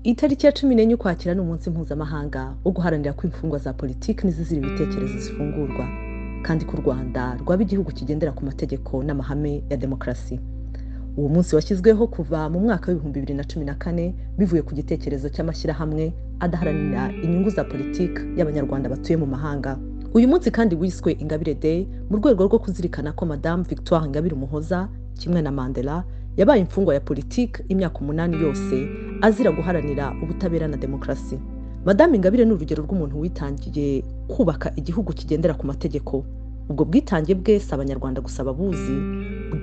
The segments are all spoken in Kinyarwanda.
Itariki ya 14 Ukwakira ni umunsi mpuzamahanga wo guharanira ko imfungwa za politiki n'izizira ibitekerezo zifungurwa, kandi ko u Rwanda rwaba igihugu kigendera ku mategeko n'amahame ya demokarasi. Uwo munsi washyizweho kuva mu mwaka wa 2014 bivuye ku gitekerezo cy'amashyirahamwe adaharanira inyungu za politiki y'Abanyarwanda batuye mu mahanga. Uyu munsi kandi wiswe Ingabire Day mu rwego rwo kuzirikana ko Madame Victoire Ingabire Umuhoza kimwe na Mandela yabaye imfungwa ya politiki imyaka 8 yose azira guharanira ubutabera na demokarasi. Madame Ingabire ni urugero rw'umuntu witangiye kubaka igihugu kigendera ku mategeko. Ubwo bwitange bwe si Abanyarwanda gusa babuzi,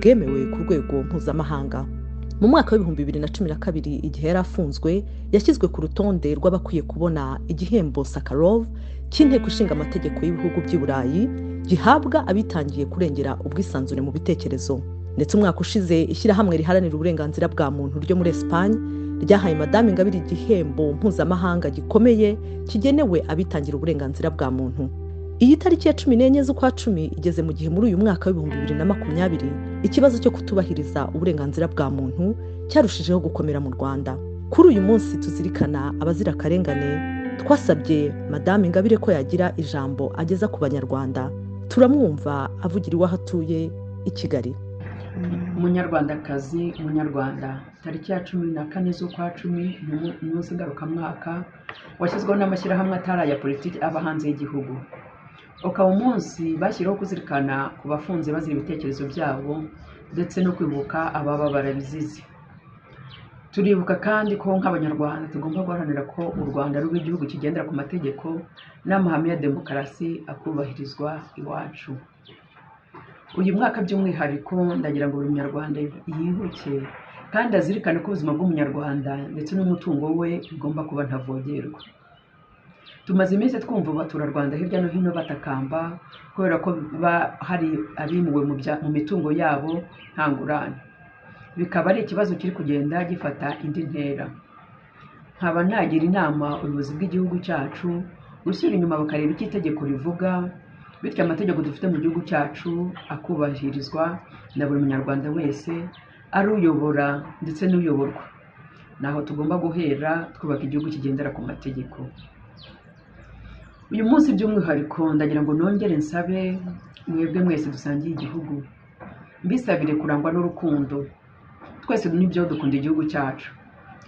bwemewe ku rwego mpuzamahanga. Mu mwaka wa 2012 igihe yari afunzwe yashyizwe ku rutonde rw'abakwiye kubona igihembo Sakharov cy'inteko ishinga amategeko y'ibihugu by'i Burayi gihabwa abitangiye kurengera ubwisanzure mu bitekerezo. Ndetse umwaka ushize ishyirahamwe riharanira uburenganzira bwa muntu ryo muri Espagne ryahaye Madame Ingabire igihembo mpuzamahanga gikomeye kigenewe abitangira uburenganzira bwa muntu. Iyi tariki ya 14 z'ukwa 10 igeze mu gihe muri uyu mwaka wa 2020 ikibazo cyo kutubahiriza uburenganzira bwa muntu cyarushijeho gukomera mu Rwanda. Kuri uyu munsi tuzirikana abazira akarengane, twasabye Madame Ingabire ko yagira ijambo ageza ku Banyarwanda. Turamwumva avugira iwaho atuye i Kigali. Munyarwandakazi, Munyarwanda, tariki ya 14 z'ukwa 10 ni umunsi ngarukamwaka washyizweho n'amashyirahamwe atari aya politiki aba hanze y'igihugu. Ukaba umunsi bashyiraho kuzirikana ku bafunze bazira ibitekerezo byabo ndetse no kwibuka ababa barabizize. Turibuka kandi ko nk'Abanyarwanda tugomba guharanira ko u Rwanda ruba igihugu kigendera ku mategeko n'amahame ya demokarasi akubahirizwa iwacu. Uyu mwaka by'umwihariko ndagira ngo buri Munyarwanda yibuke kandi azirikane ko ubuzima bw'Umunyarwanda ndetse n'umutungo we bigomba kuba ntavogerwa. Tumaze iminsi twumva abaturarwanda hirya no hino batakamba kubera ko hari abimuwe mu mitungo yabo nta ngurane. Bikaba ari ikibazo kiri kugenda gifata indi ntera. Nkaba nagira inama ubuyobozi bw'igihugu cyacu gushyira inyuma bakareba icyo itegeko rivuga, bityo amategeko dufite mu gihugu cyacu akubahirizwa na buri Munyarwanda wese, ari uyobora ndetse n'uyoborwa. Naho tugomba guhera twubaka igihugu kigendera ku mategeko. Uyu munsi by'umwihariko ndagira ngo nongere nsabe mwebwe mwese dusangiye igihugu, mbisabire kurangwa n'urukundo. Twese nibyo dukunda igihugu cyacu,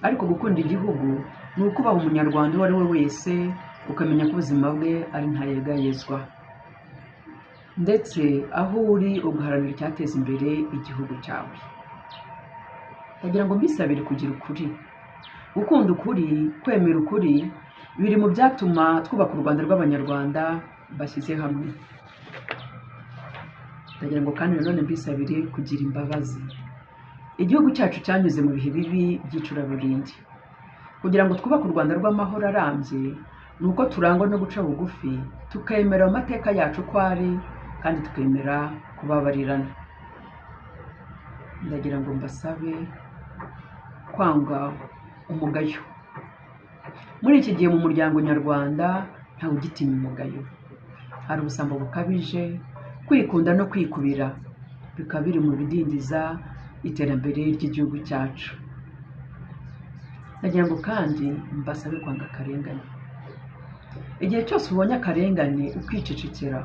ariko gukunda igihugu ni ukubaha Umunyarwanda uwo ari we wese, ukamenya ko ubuzima bwe ari ntayegayezwa, ndetse aho uri ugaharanira icyateza imbere igihugu cyawe. Ndagira ngo mbisabire kugira ukuri, gukunda ukuri, kwemera ukuri, biri mu byatuma twubaka u Rwanda rw'Abanyarwanda bashyize hamwe. Ndagira ngo kandi nanone mbisabire kugira imbabazi. Igihugu cyacu cyanyuze mu bihe bibi by'icuraburindi. Kugira ngo twubake u Rwanda rw'amahoro arambye, ni uko turangwa no guca bugufi, tukemera amateka yacu ko ari, kandi tukemera kubabarirana. Ndagira ngo mbasabe kwanga umugayo. Muri iki gihe mu muryango nyarwanda ntawe ugitinya umugayo. Hari ubusambo bukabije, kwikunda no kwikubira, bikaba biri mu bidindiza iterambere ry'igihugu cyacu. Ndagira ngo kandi mbasabe kwanga akarengane. Igihe cyose ubonye akarengane ukicecekera,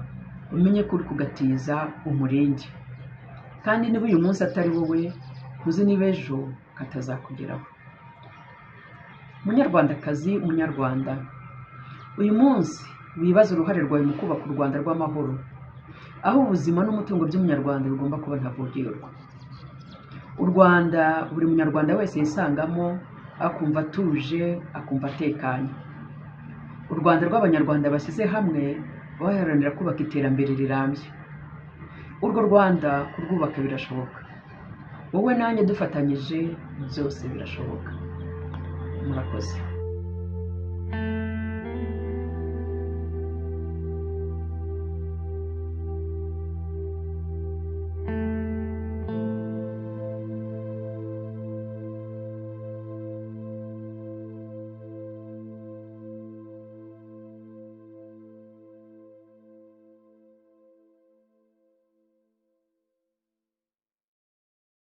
umenye ko uri kugatiza umurenge. Kandi niba uyu munsi atari wowe, ntuzi niba ejo katazakugeraho. Munyarwandakazi, Munyarwanda, uyu munsi wibaza uruhare rwawe mu kubaka u Rwanda rw'amahoro, aho ubuzima n'umutungo by'Umunyarwanda bigomba kuba ntavogerwa. U Rwanda buri Munyarwanda wese yisangamo, akumva atuje, akumva atekanye. U Rwanda rw'Abanyarwanda bashyize hamwe baharanira kubaka iterambere rirambye. Urwo Rwanda kurwubaka birashoboka. Wowe nanjye dufatanyije byose birashoboka. Murakoze.